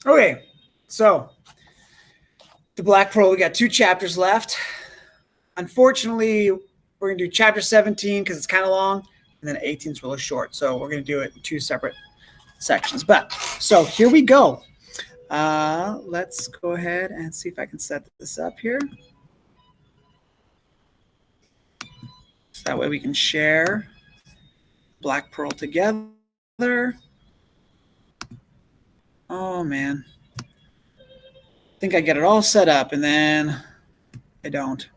Okay, so the Black Pearl, we got 2 chapters left. Unfortunately, we're going to do chapter 17 because it's kind of long, and then 18 is really short. So we're going to do it in 2 separate sections. But so here we go. Let's go ahead and see if I can set this up here. So that way we can share Black Pearl together. Oh man. I think I get it all set up and then I don't.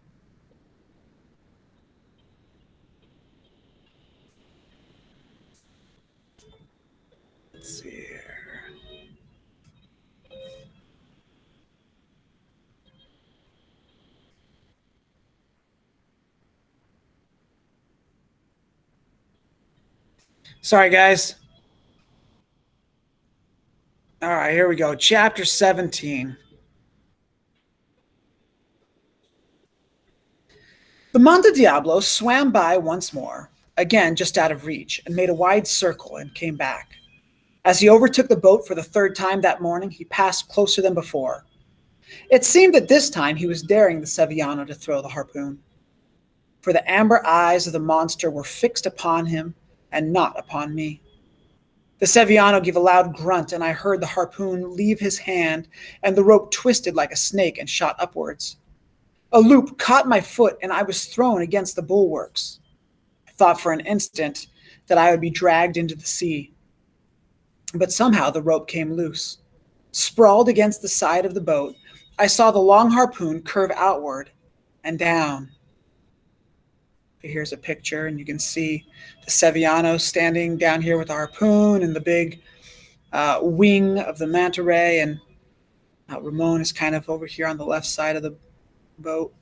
Let's see here. Sorry, guys. All right, here we go. Chapter 17. The Monte Diablo swam by once more, again just out of reach, and made a wide circle and came back. As he overtook the boat for the 3rd time that morning, he passed closer than before. It seemed that this time he was daring the Sevillano to throw the harpoon, for the amber eyes of the monster were fixed upon him and not upon me. The Sevillano gave a loud grunt, and I heard the harpoon leave his hand, and the rope twisted like a snake and shot upwards. A loop caught my foot, and I was thrown against the bulwarks. I thought for an instant that I would be dragged into the sea. But somehow the rope came loose. Sprawled against the side of the boat, I saw the long harpoon curve outward and down. Here's a picture, and you can see the Sevillano standing down here with the harpoon and the big wing of the manta ray, and Ramon is kind of over here on the left side of the boat.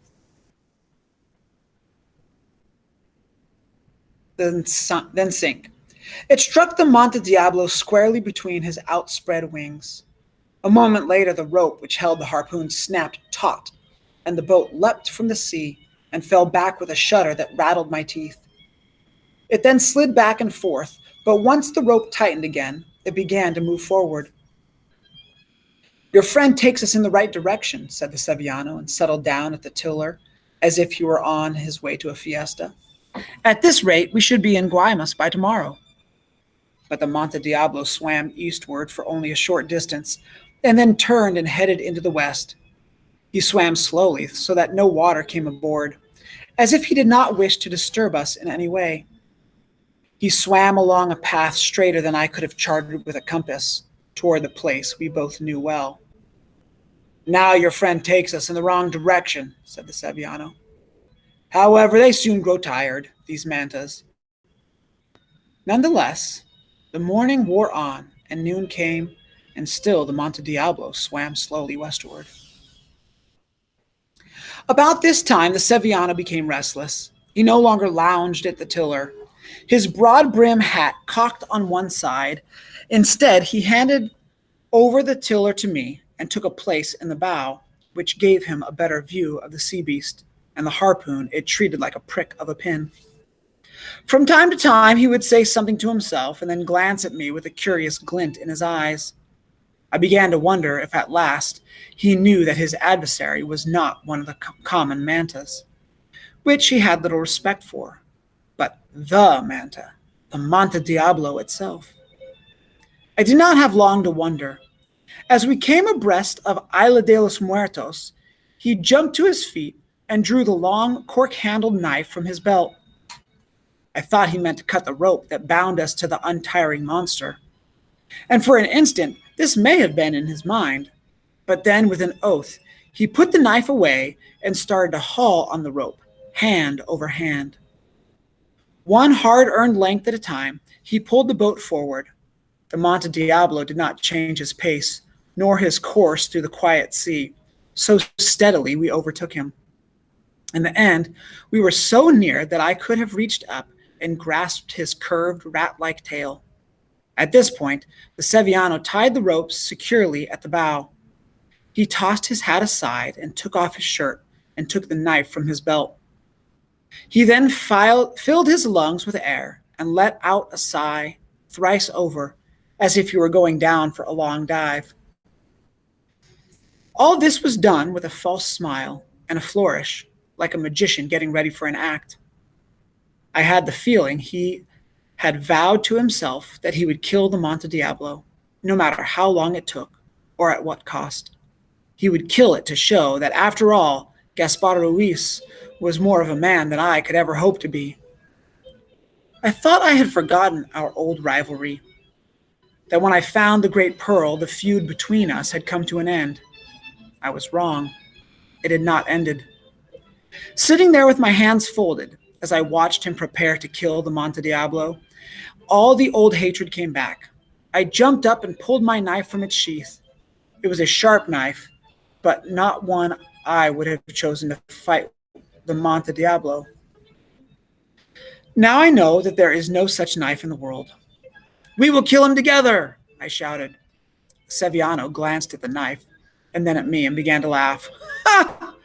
Then sink. It struck the Monte Diablo squarely between his outspread wings. A moment later, the rope which held the harpoon snapped taut, and the boat leapt from the sea and fell back with a shudder that rattled my teeth. It then slid back and forth, but once the rope tightened again, it began to move forward. Your friend takes us in the right direction, said the Sevillano, and settled down at the tiller as if he were on his way to a fiesta. At this rate, we should be in Guaymas by tomorrow. But the Monte Diablo swam eastward for only a short distance, and then turned and headed into the west. He swam slowly so that no water came aboard, as if he did not wish to disturb us in any way. He swam along a path straighter than I could have charted with a compass, toward the place we both knew well. Now your friend takes us in the wrong direction, said the Sevillano. However, they soon grow tired, these mantas. Nonetheless, the morning wore on, and noon came, and still the Monte Diablo swam slowly westward. About this time, the Sevillano became restless. He no longer lounged at the tiller, his broad brim hat cocked on one side. Instead, he handed over the tiller to me and took a place in the bow, which gave him a better view of the sea beast and the harpoon it treated like a prick of a pin. From time to time, he would say something to himself and then glance at me with a curious glint in his eyes. I began to wonder if at last he knew that his adversary was not one of the common mantas, which he had little respect for, but the manta, the Monte Diablo itself. I did not have long to wonder. As we came abreast of Isla de los Muertos, he jumped to his feet and drew the long, cork-handled knife from his belt. I thought he meant to cut the rope that bound us to the untiring monster. And for an instant, this may have been in his mind. But then, with an oath, he put the knife away and started to haul on the rope, hand over hand. One hard-earned length at a time, he pulled the boat forward. The Monte Diablo did not change his pace, nor his course through the quiet sea. So steadily we overtook him. In the end, we were so near that I could have reached up and grasped his curved, rat-like tail. At this point, the Sevillano tied the ropes securely at the bow. He tossed his hat aside and took off his shirt and took the knife from his belt. He then filled his lungs with air and let out a sigh thrice over, as if he were going down for a long dive. All this was done with a false smile and a flourish, like a magician getting ready for an act. I had the feeling he had vowed to himself that he would kill the Monte Diablo, no matter how long it took or at what cost. He would kill it to show that, after all, Gaspar Ruiz was more of a man than I could ever hope to be. I thought I had forgotten our old rivalry, that when I found the great pearl, the feud between us had come to an end. I was wrong. It had not ended. Sitting there with my hands folded, as I watched him prepare to kill the Monte Diablo, all the old hatred came back. I jumped up and pulled my knife from its sheath. It was a sharp knife, but not one I would have chosen to fight the Monte Diablo. Now I know that there is no such knife in the world. "We will kill him together," I shouted. Seviano glanced at the knife and then at me and began to laugh. "Ha!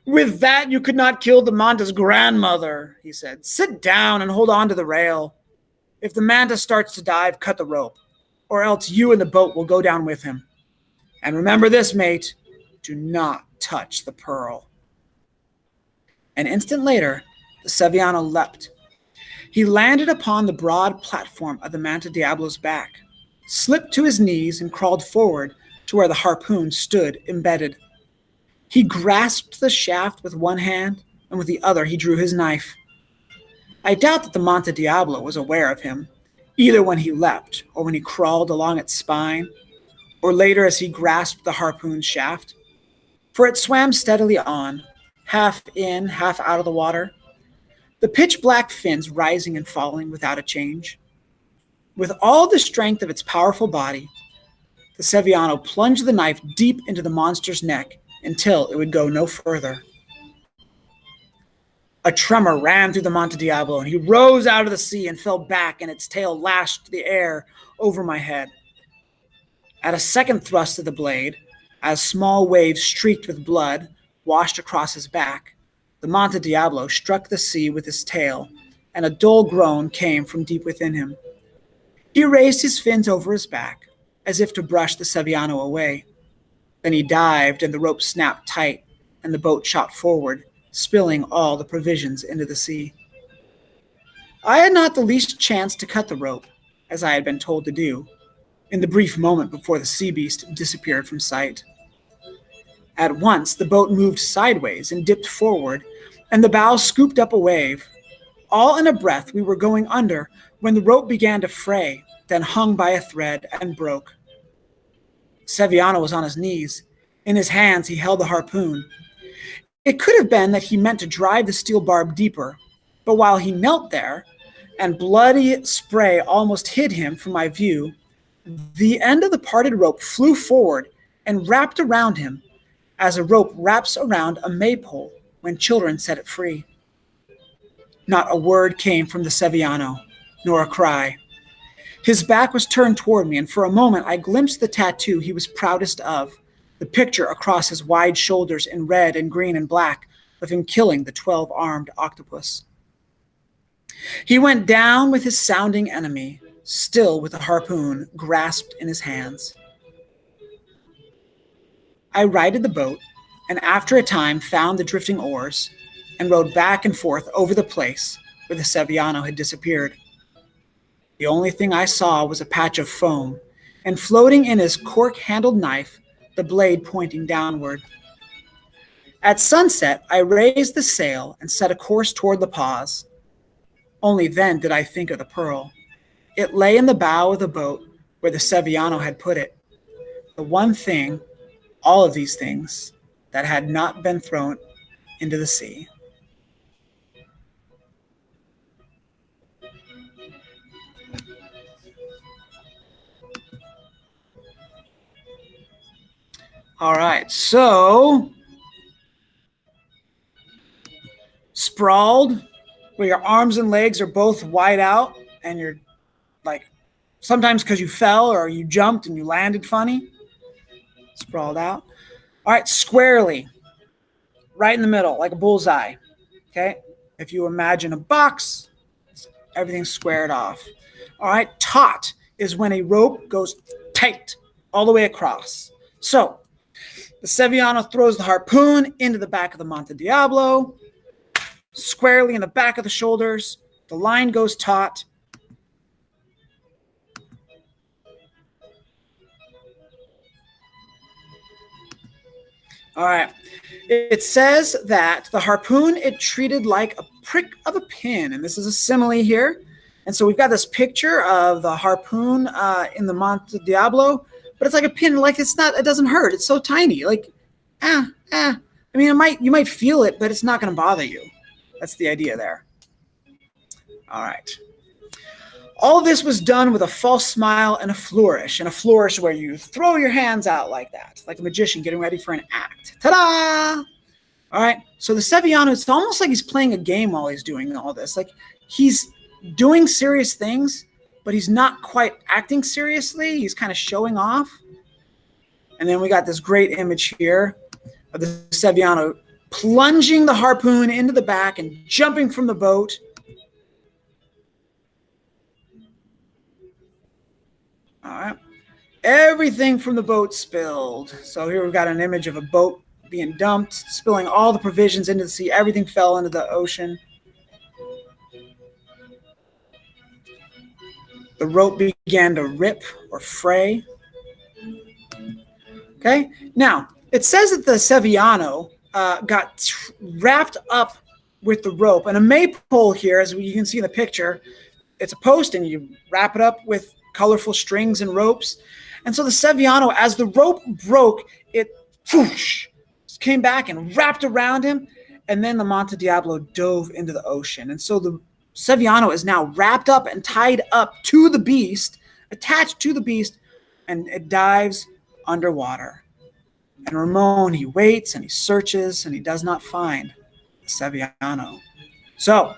With that you could not kill the Manta's grandmother," he said. "Sit down and hold on to the rail. If the Manta starts to dive, cut the rope, or else you and the boat will go down with him. And remember this, mate, do not touch the pearl." An instant later, the Seviano leapt. He landed upon the broad platform of the Manta Diablo's back, slipped to his knees, and crawled forward to where the harpoon stood embedded. He grasped the shaft with one hand, and with the other he drew his knife. I doubt that the Monte Diablo was aware of him, either when he leapt or when he crawled along its spine, or later as he grasped the harpoon shaft, for it swam steadily on, half in, half out of the water, the pitch-black fins rising and falling without a change. With all the strength of its powerful body, the Seviano plunged the knife deep into the monster's neck until it would go no further. A tremor ran through the Monte Diablo, and he rose out of the sea and fell back, and its tail lashed the air over my head. At a second thrust of the blade, as small waves streaked with blood washed across his back, the Monte Diablo struck the sea with his tail, and a dull groan came from deep within him. He raised his fins over his back, as if to brush the Seviano away. Then he dived, and the rope snapped tight, and the boat shot forward, spilling all the provisions into the sea. I had not the least chance to cut the rope, as I had been told to do, in the brief moment before the sea beast disappeared from sight. At once, the boat moved sideways and dipped forward, and the bow scooped up a wave. All in a breath, we were going under when the rope began to fray, then hung by a thread and broke. Seviano was on his knees. In his hands, he held the harpoon. It could have been that he meant to drive the steel barb deeper, but while he knelt there, and bloody spray almost hid him from my view, the end of the parted rope flew forward and wrapped around him, as a rope wraps around a maypole when children set it free. Not a word came from the Seviano, nor a cry. His back was turned toward me, and for a moment I glimpsed the tattoo he was proudest of, the picture across his wide shoulders in red and green and black of him killing the 12-armed octopus. He went down with his sounding enemy, still with the harpoon grasped in his hands. I righted the boat, and after a time found the drifting oars, and rowed back and forth over the place where the Seviano had disappeared. The only thing I saw was a patch of foam, and floating in his cork-handled knife, the blade pointing downward. At sunset, I raised the sail and set a course toward La Paz. Only then did I think of the pearl. It lay in the bow of the boat where the Seviano had put it. The one thing, all of these things, that had not been thrown into the sea. All right, so sprawled, where your arms and legs are both wide out, and you're like, sometimes because you fell or you jumped and you landed funny, sprawled out. All right, squarely, right in the middle, like a bullseye. Okay, if you imagine a box, everything's squared off. All right, taut is when a rope goes tight all the way across. So The Sevillano throws the harpoon into the back of the Monte Diablo, squarely in the back of the shoulders. The line goes taut. All right. It says that the harpoon, it treated like a prick of a pin. And this is a simile here. And so we've got this picture of the harpoon in the Monte Diablo, but it's like a pin, like it's not, it doesn't hurt. It's so tiny. Like, I mean, you might feel it, but it's not going to bother you. That's the idea there. All right. All this was done with a false smile and a flourish where you throw your hands out like that, like a magician getting ready for an act. Ta-da! All right. So the Sevillano, it's almost like he's playing a game while he's doing all this. Like he's doing serious things, but he's not quite acting seriously. He's kind of showing off. And then we got this great image here of the Sevillano plunging the harpoon into the back and jumping from the boat. All right. Everything from the boat spilled. So here we've got an image of a boat being dumped, spilling all the provisions into the sea. Everything fell into the ocean. The rope began to rip or fray. Okay. Now, it says that the Sevillano got wrapped up with the rope. And a maypole here, as you can see in the picture, it's a post and you wrap it up with colorful strings and ropes. And so the Sevillano, as the rope broke, it whoosh, came back and wrapped around him. And then the Monte Diablo dove into the ocean. And so the Sevillano is now wrapped up and tied up to the beast, attached to the beast, and it dives underwater. And Ramon, he waits and he searches and he does not find the Sevillano. So,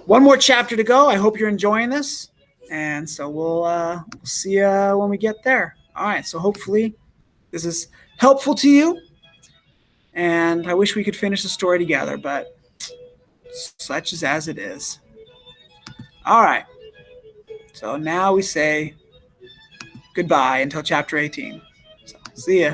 one more chapter to go. I hope you're enjoying this. And so we'll see you when we get there. All right. So hopefully this is helpful to you. And I wish we could finish the story together, but such is as it is. All right. So now we say goodbye until chapter 18. So see ya.